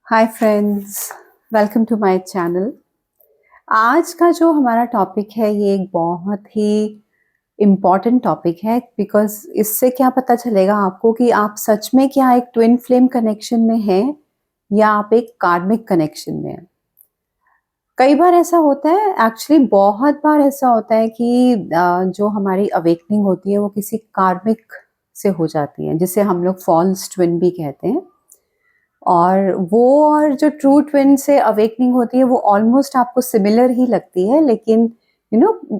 Hi friends, welcome to my channel. आज का जो हमारा टॉपिक है ये एक बहुत ही इम्पॉर्टेंट टॉपिक है बिकॉज इससे क्या पता चलेगा आपको कि आप सच में क्या एक ट्विन फ्लेम कनेक्शन में हैं या आप एक कार्मिक कनेक्शन में हैं। कई बार ऐसा होता है, एक्चुअली बहुत बार ऐसा होता है कि जो हमारी अवेकनिंग होती है वो किसी कार्मिक से हो जाती है, जिसे हम लोग फॉल्स ट्विन भी कहते हैं। और जो ट्रू ट्विन से अवेकनिंग होती है वो ऑलमोस्ट आपको सिमिलर ही लगती है, लेकिन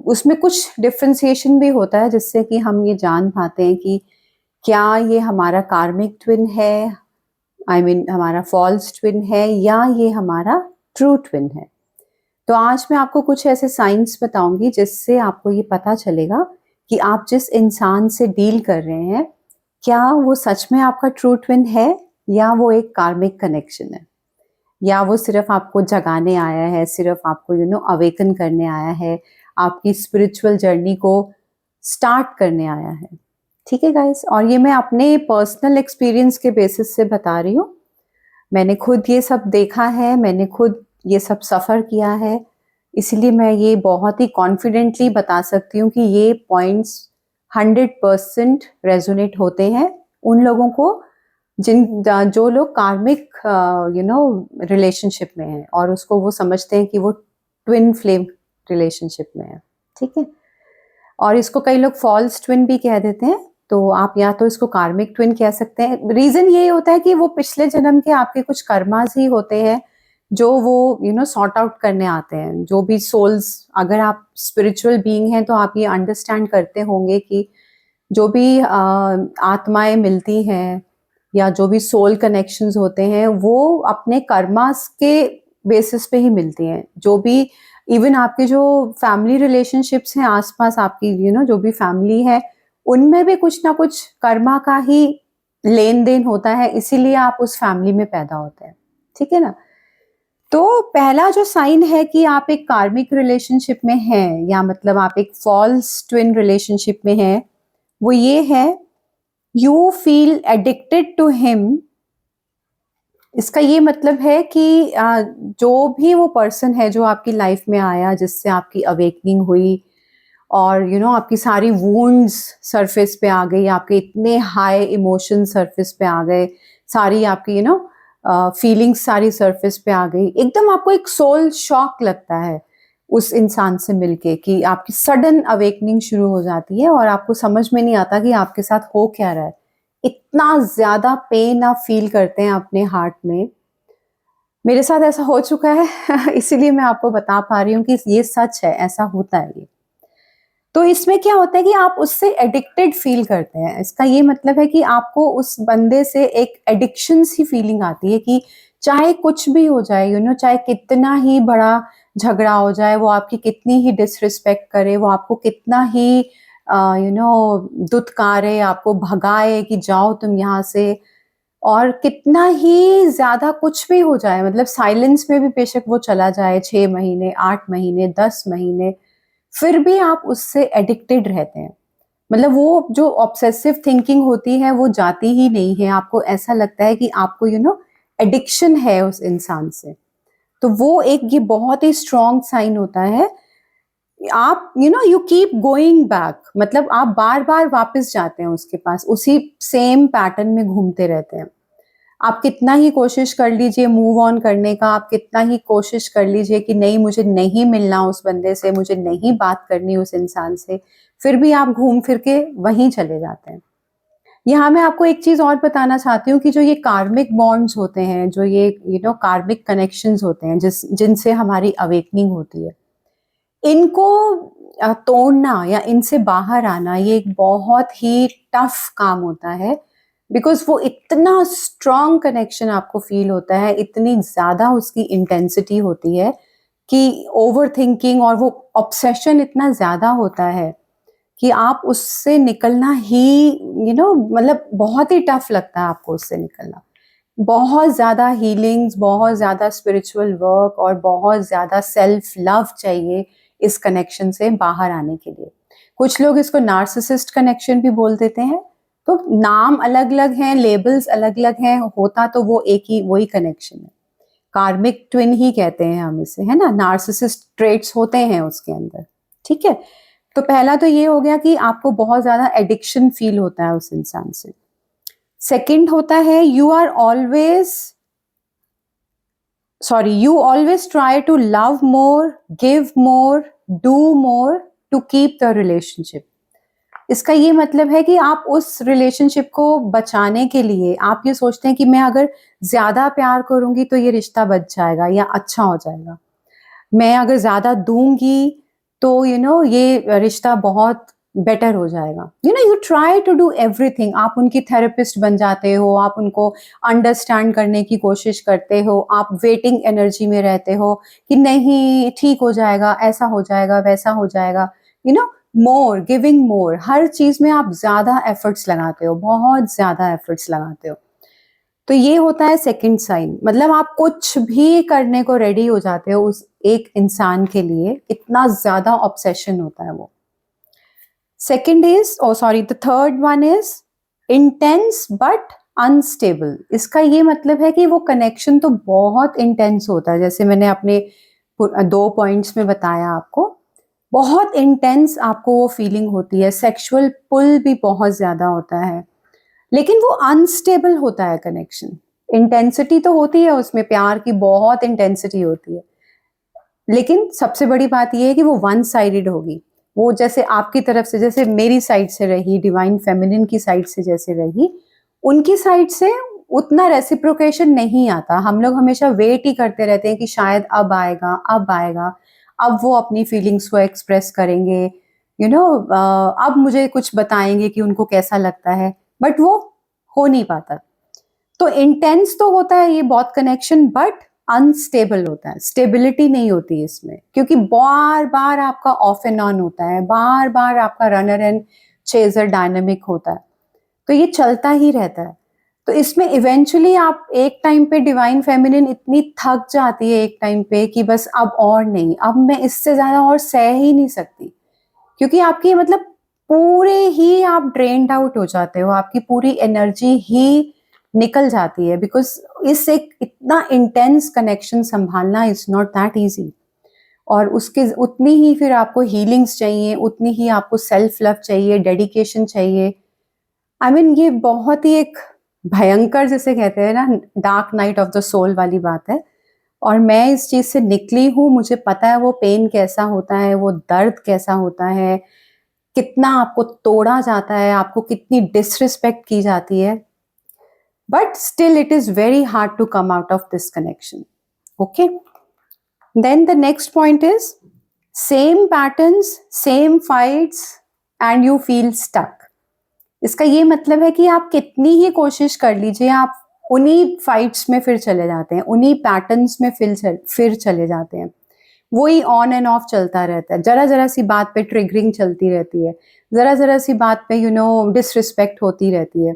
उसमें कुछ डिफ्रेंसिएशन भी होता है जिससे कि हम ये जान पाते हैं कि क्या ये हमारा कार्मिक ट्विन है, हमारा फॉल्स ट्विन है, या ये हमारा ट्रू ट्विन है। तो आज मैं आपको कुछ ऐसे साइंस बताऊंगी जिससे आपको ये पता चलेगा कि आप जिस इंसान से डील कर रहे हैं क्या वो सच में आपका ट्रू ट्विन है या वो एक कार्मिक कनेक्शन है, या वो सिर्फ आपको जगाने आया है, सिर्फ आपको अवेकन करने आया है, आपकी स्पिरिचुअल जर्नी को स्टार्ट करने आया है। ठीक है गाइस, और ये मैं अपने पर्सनल एक्सपीरियंस के बेसिस से बता रही हूँ। मैंने खुद ये सब देखा है, मैंने खुद ये सब सफ़र किया है, इसलिए मैं ये बहुत ही कॉन्फिडेंटली बता सकती हूँ कि ये पॉइंट्स 100% रेजोनेट होते हैं उन लोगों को जो लोग कार्मिक रिलेशनशिप में हैं और उसको वो समझते हैं कि वो ट्विन फ्लेम रिलेशनशिप में है। ठीक है, और इसको कई लोग फॉल्स ट्विन भी कह देते हैं। तो आप या तो इसको कार्मिक ट्विन कह सकते हैं। रीजन ये होता है कि वो पिछले जन्म के आपके कुछ कर्मास ही होते हैं जो वो सॉर्ट आउट करने आते हैं। जो भी सोल्स, अगर आप स्पिरिचुअल बीइंग हैं तो आप ये अंडरस्टैंड करते होंगे कि जो भी आत्माएं मिलती हैं या जो भी सोल कनेक्शंस होते हैं वो अपने कर्मास के बेसिस पे ही मिलती हैं। जो भी इवन आपके जो फैमिली रिलेशनशिप्स हैं आसपास आपकी, जो भी फैमिली है, उनमें भी कुछ ना कुछ कर्मा का ही लेन देन होता है, इसीलिए आप उस फैमिली में पैदा होते हैं। ठीक है ना। तो पहला जो साइन है कि आप एक कार्मिक रिलेशनशिप में हैं या मतलब आप एक फॉल्स ट्विन रिलेशनशिप में हैं, वो ये है, you feel addicted to him. इसका ये मतलब है कि जो भी वो पर्सन है जो आपकी लाइफ में आया, जिससे आपकी अवेकनिंग हुई और आपकी सारी वुंड्स सरफेस पे आ गई, आपके इतने हाई इमोशन सरफेस पे आ गए, सारी आपकी फीलिंग्स सारी सरफेस पे आ गई, एकदम आपको एक सोल शॉक लगता है उस इंसान से मिलके कि आपकी सडन अवेकनिंग शुरू हो जाती है और आपको समझ में नहीं आता कि आपके साथ हो क्या रहा है। इतना ज्यादा पेन आप फील करते हैं अपने हार्ट में। मेरे साथ ऐसा हो चुका है इसीलिए मैं आपको बता पा रही हूँ कि ये सच है, ऐसा होता है ये। तो इसमें क्या होता है कि आप उससे एडिक्टेड फील करते हैं। इसका ये मतलब है कि आपको उस बंदे से एक एडिक्शन सी फीलिंग आती है कि चाहे कुछ भी हो जाए, चाहे कितना ही बड़ा झगड़ा हो जाए, वो आपकी कितनी ही डिसरिस्पेक्ट करे, वो आपको कितना ही दुत्कारे, आपको भगाए कि जाओ तुम यहाँ से, और कितना ही ज्यादा कुछ भी हो जाए, मतलब साइलेंस में भी बेशक वो चला जाए 6 महीने, 8 महीने, 10 महीने, फिर भी आप उससे एडिक्टेड रहते हैं। मतलब वो जो ऑब्सेसिव थिंकिंग होती है वो जाती ही नहीं है। आपको ऐसा लगता है कि आपको एडिक्शन है उस इंसान से। तो वो एक ये बहुत ही स्ट्रॉन्ग साइन होता है। आप यू कीप गोइंग बैक, मतलब आप बार बार वापस जाते हैं उसके पास, उसी सेम पैटर्न में घूमते रहते हैं। आप कितना ही कोशिश कर लीजिए मूव ऑन करने का, आप कितना ही कोशिश कर लीजिए कि नहीं मुझे नहीं मिलना उस बंदे से, मुझे नहीं बात करनी उस इंसान से, फिर भी आप घूम फिर के वहीं चले जाते हैं। यहाँ मैं आपको एक चीज और बताना चाहती हूँ कि जो ये कार्मिक बॉन्ड्स होते हैं, जो ये कार्मिक कनेक्शंस होते हैं जिनसे हमारी अवेकनिंग होती है, इनको तोड़ना या इनसे बाहर आना ये एक बहुत ही टफ काम होता है। बिकॉज वो इतना स्ट्रॉन्ग कनेक्शन आपको फील होता है, इतनी ज्यादा उसकी इंटेंसिटी होती है कि ओवर थिंकिंग और वो ऑब्सेशन इतना ज्यादा होता है कि आप उससे निकलना ही मतलब बहुत ही टफ लगता है आपको उससे निकलना। बहुत ज्यादा हीलिंग्स, बहुत ज्यादा स्पिरिचुअल वर्क और बहुत ज्यादा सेल्फ लव चाहिए इस कनेक्शन से बाहर आने के लिए। कुछ लोग इसको नार्सिसिस्ट कनेक्शन भी बोल देते हैं। तो नाम अलग अलग हैं, लेबल्स अलग अलग हैं, होता तो वो एक ही वही कनेक्शन है। कार्मिक ट्विन ही कहते हैं हम इसे, है ना, नार्सिसिस्ट ट्रेट्स होते हैं उसके अंदर, ठीक है। तो पहला तो ये हो गया कि आपको बहुत ज्यादा एडिक्शन फील होता है उस इंसान से। सेकंड होता है you always try to love more, give more, do more to keep the relationship. इसका ये मतलब है कि आप उस रिलेशनशिप को बचाने के लिए आप ये सोचते हैं कि मैं अगर ज्यादा प्यार करूंगी तो ये रिश्ता बच जाएगा या अच्छा हो जाएगा, मैं अगर ज्यादा दूंगी तो ये रिश्ता बहुत बेटर हो जाएगा। You try to do everything. आप उनकी थेरेपिस्ट बन जाते हो, आप उनको अंडरस्टैंड करने की कोशिश करते हो, आप वेटिंग एनर्जी में रहते हो कि नहीं ठीक हो जाएगा, ऐसा हो जाएगा, वैसा हो जाएगा। मोर, गिविंग मोर, हर चीज में आप ज्यादा एफर्ट्स लगाते हो, बहुत ज्यादा एफर्ट्स लगाते हो। तो ये होता है सेकंड साइन, मतलब आप कुछ भी करने को रेडी हो जाते हो उस एक इंसान के लिए, इतना ज्यादा ऑब्सेशन होता है वो। Second is the third one is intense but unstable. इसका ये मतलब है कि वो कनेक्शन तो बहुत इंटेंस होता है, जैसे मैंने अपने 2 पॉइंट्स में बताया आपको, बहुत इंटेंस आपको वो फीलिंग होती है, सेक्सुअल पुल भी बहुत ज्यादा होता है, लेकिन वो अनस्टेबल होता है कनेक्शन। इंटेंसिटी तो होती है उसमें, प्यार की बहुत इंटेंसिटी होती है, लेकिन सबसे बड़ी बात ये है कि वो वन साइडेड होगी। वो जैसे आपकी तरफ से, जैसे मेरी साइड से रही, डिवाइन फेमिनिन की साइड से जैसे रही, उनकी साइड से उतना रेसिप्रोकेशन नहीं आता। हम लोग हमेशा वेट ही करते रहते हैं कि शायद अब आएगा, अब आएगा, अब वो अपनी फीलिंग्स को एक्सप्रेस करेंगे, अब मुझे कुछ बताएंगे कि उनको कैसा लगता है, बट वो हो नहीं पाता। तो इंटेंस तो होता है ये बहुत कनेक्शन, बट अनस्टेबल होता है, स्टेबिलिटी नहीं होती इसमें, क्योंकि बार बार आपका ऑफ एंड ऑन होता है, बार बार आपका रनर एंड चेजर डायनामिक होता है, तो ये चलता ही रहता है। तो इसमें इवेंचुअली आप एक टाइम पे डिवाइन फेमिनिन इतनी थक जाती है एक टाइम पे कि बस अब और नहीं, अब मैं इससे ज्यादा और सह ही नहीं सकती, क्योंकि आपकी मतलब पूरे ही आप ड्रेन्ड आउट हो जाते हो, आपकी पूरी एनर्जी ही निकल जाती है, बिकॉज इस एक इतना इंटेंस कनेक्शन संभालना इज नॉट दैट इजी। और उसके उतनी ही फिर आपको हीलिंग्स चाहिए, उतनी ही आपको सेल्फ लव चाहिए, डेडिकेशन चाहिए। आई मीन ये बहुत ही एक भयंकर, जैसे कहते हैं ना, dark night of the soul वाली बात है। और मैं इस चीज से निकली हूँ, मुझे पता है वो पेन कैसा होता है, वो दर्द कैसा होता है, कितना आपको तोड़ा जाता है, आपको कितनी डिसरिस्पेक्ट की जाती है, but still it is very hard to come out of this connection. Okay, then the next point is same patterns, same fights and you feel stuck. इसका ये मतलब है कि आप कितनी ही कोशिश कर लीजिए, आप उन्हीं फाइट्स में फिर चले जाते हैं, उन्हीं पैटर्न्स में फिर चले जाते हैं, वही ऑन एंड ऑफ चलता रहता है, जरा जरा सी बात पे ट्रिगरिंग चलती रहती है, जरा जरा सी बात पे डिसरिस्पेक्ट होती रहती है,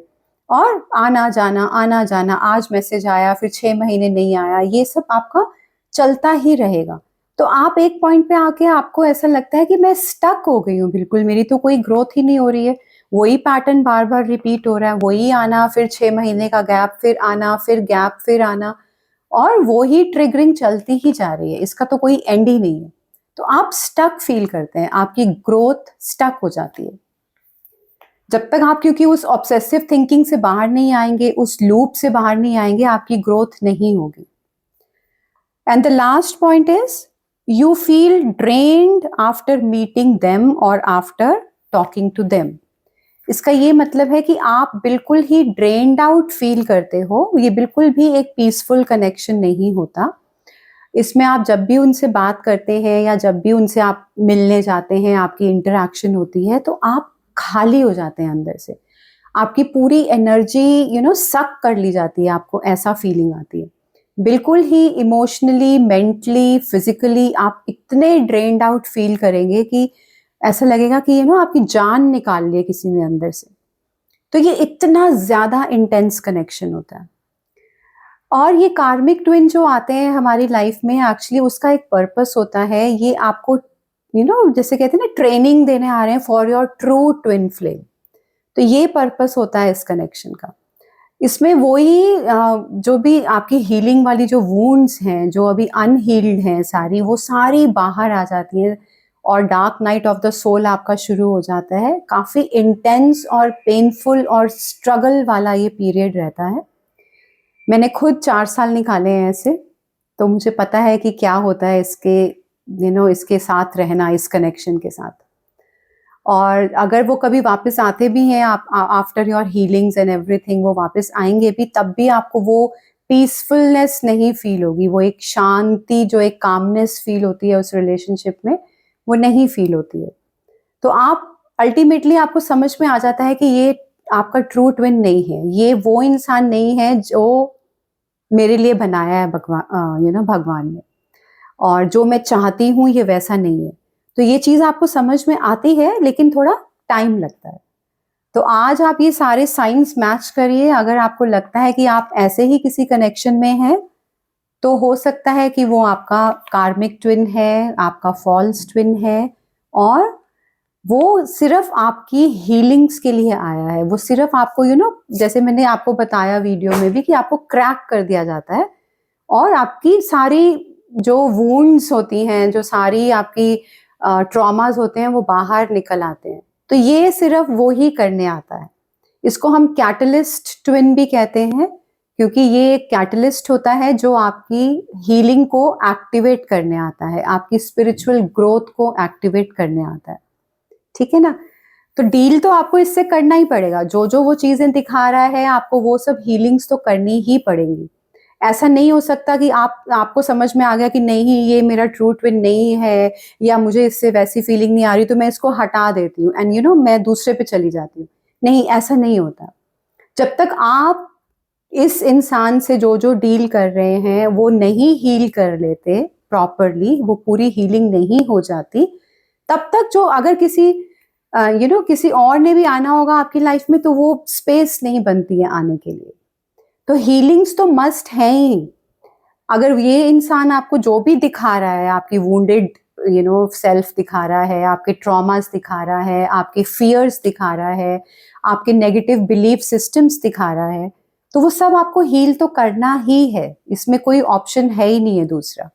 और आना जाना, आज मैसेज आया फिर 6 महीने नहीं आया, ये सब आपका चलता ही रहेगा। तो आप एक पॉइंट पे आके आपको ऐसा लगता है कि मैं स्टक हो गई हूँ, बिल्कुल मेरी तो कोई ग्रोथ ही नहीं हो रही है, वही पैटर्न बार बार रिपीट हो रहा है, वही आना फिर 6 महीने का गैप, फिर आना फिर गैप, फिर आना, और वो ही ट्रिगरिंग चलती ही जा रही है, इसका तो कोई एंड ही नहीं है। तो आप स्टक फील करते हैं, आपकी ग्रोथ स्टक हो जाती है जब तक आप, क्योंकि उस ऑब्सेसिव थिंकिंग से बाहर नहीं आएंगे, उस लूप से बाहर नहीं आएंगे, आपकी ग्रोथ नहीं होगी। And the last point is you feel drained after meeting them और आफ्टर टॉकिंग टू देम। इसका ये मतलब है कि आप बिल्कुल ही ड्रेन्ड आउट फील करते हो, ये बिल्कुल भी एक पीसफुल कनेक्शन नहीं होता। इसमें आप जब भी उनसे बात करते हैं या जब भी उनसे आप मिलने जाते हैं, आपकी इंटरेक्शन होती है, तो आप खाली हो जाते हैं अंदर से, आपकी पूरी एनर्जी सक कर ली जाती है, आपको ऐसा फीलिंग आती है, बिल्कुल ही इमोशनली, मेंटली, फिजिकली आप इतने ड्रेन्ड आउट फील करेंगे कि ऐसा लगेगा कि आपकी जान निकाल ली है किसी ने अंदर से। तो ये इतना ज्यादा इंटेंस कनेक्शन होता है। और ये कार्मिक ट्विन जो आते हैं हमारी लाइफ में, एक्चुअली उसका एक पर्पस होता है, ये आपको जैसे कहते हैं ना, ट्रेनिंग देने आ रहे हैं for your true twin flame. तो ये पर्पस होता है इस कनेक्शन का। इसमें वही जो भी आपकी हीलिंग वाली जो वुंड्स हैं, जो अभी अनहील्ड हैं सारी, वो सारी बाहर आ जाती हैं और dark night of the soul आपका शुरू हो जाता है। काफ़ी इंटेंस और पेनफुल और स्ट्रगल वाला ये पीरियड रहता है। मैंने खुद 4 साल निकाले हैं ऐसे, तो मुझे पता है कि क्या होता है इसके इसके साथ रहना, इस कनेक्शन के साथ। और अगर वो कभी वापस आते भी हैं, आप after your healings and everything वो वापस आएंगे भी, तब भी आपको वो पीसफुलनेस नहीं फील होगी, वो एक शांति, जो एक कामनेस फील होती है उस रिलेशनशिप में, वो नहीं फील होती है। तो आप अल्टीमेटली आपको समझ में आ जाता है कि ये आपका ट्रू ट्विन नहीं है, ये वो इंसान नहीं है जो मेरे लिए बनाया है भगवान ने, और जो मैं चाहती हूँ ये वैसा नहीं है। तो ये चीज़ आपको समझ में आती है, लेकिन थोड़ा टाइम लगता है। तो आज आप ये सारे साइंस मैच करिए। अगर आपको लगता है कि आप ऐसे ही किसी कनेक्शन में हैं, तो हो सकता है कि वो आपका कार्मिक ट्विन है, आपका फॉल्स ट्विन है, और वो सिर्फ आपकी हीलिंग्स के लिए आया है। वो सिर्फ आपको जैसे मैंने आपको बताया वीडियो में भी, कि आपको क्रैक कर दिया जाता है और आपकी सारी जो वुंड्स होती हैं, जो सारी आपकी ट्रॉमास होते हैं, वो बाहर निकल आते हैं। तो ये सिर्फ वो ही करने आता है। इसको हम कैटलिस्ट ट्विन भी कहते हैं, क्योंकि ये एक कैटलिस्ट होता है जो आपकी हीलिंग को एक्टिवेट करने आता है, आपकी स्पिरिचुअल ग्रोथ को एक्टिवेट करने आता है। ठीक है ना? तो डील तो आपको इससे करना ही पड़ेगा। जो जो वो चीजें दिखा रहा है, आपको वो सब हीलिंग्स तो करनी ही पड़ेंगी। ऐसा नहीं हो सकता कि आपको समझ में आ गया कि नहीं, ये मेरा ट्रू ट्विन नहीं है, या मुझे इससे वैसी फीलिंग नहीं आ रही, तो मैं इसको हटा देती हूँ एंड मैं दूसरे पे चली जाती हूँ। नहीं, ऐसा नहीं होता। जब तक आप इस इंसान से जो जो डील कर रहे हैं वो नहीं हील कर लेते प्रॉपरली, वो पूरी हीलिंग नहीं हो जाती, तब तक जो अगर किसी और ने भी आना होगा आपकी लाइफ में, तो वो स्पेस नहीं बनती है आने के लिए। तो हीलिंग्स तो मस्ट है ही। अगर ये इंसान आपको जो भी दिखा रहा है, आपकी वुंडेड सेल्फ दिखा रहा है, आपके ट्रॉमास दिखा रहा है, आपके फियर्स दिखा रहा है, आपके नेगेटिव बिलीफ सिस्टम्स दिखा रहा है, तो वो सब आपको हील तो करना ही है। इसमें कोई ऑप्शन है ही नहीं है दूसरा।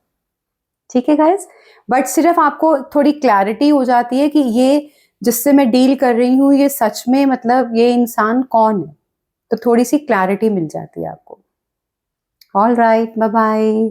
ठीक है गाइस? बट सिर्फ आपको थोड़ी क्लैरिटी हो जाती है कि ये जिससे मैं डील कर रही हूँ, ये सच में मतलब ये इंसान कौन है। तो थोड़ी सी क्लैरिटी मिल जाती है आपको। All right, bye bye.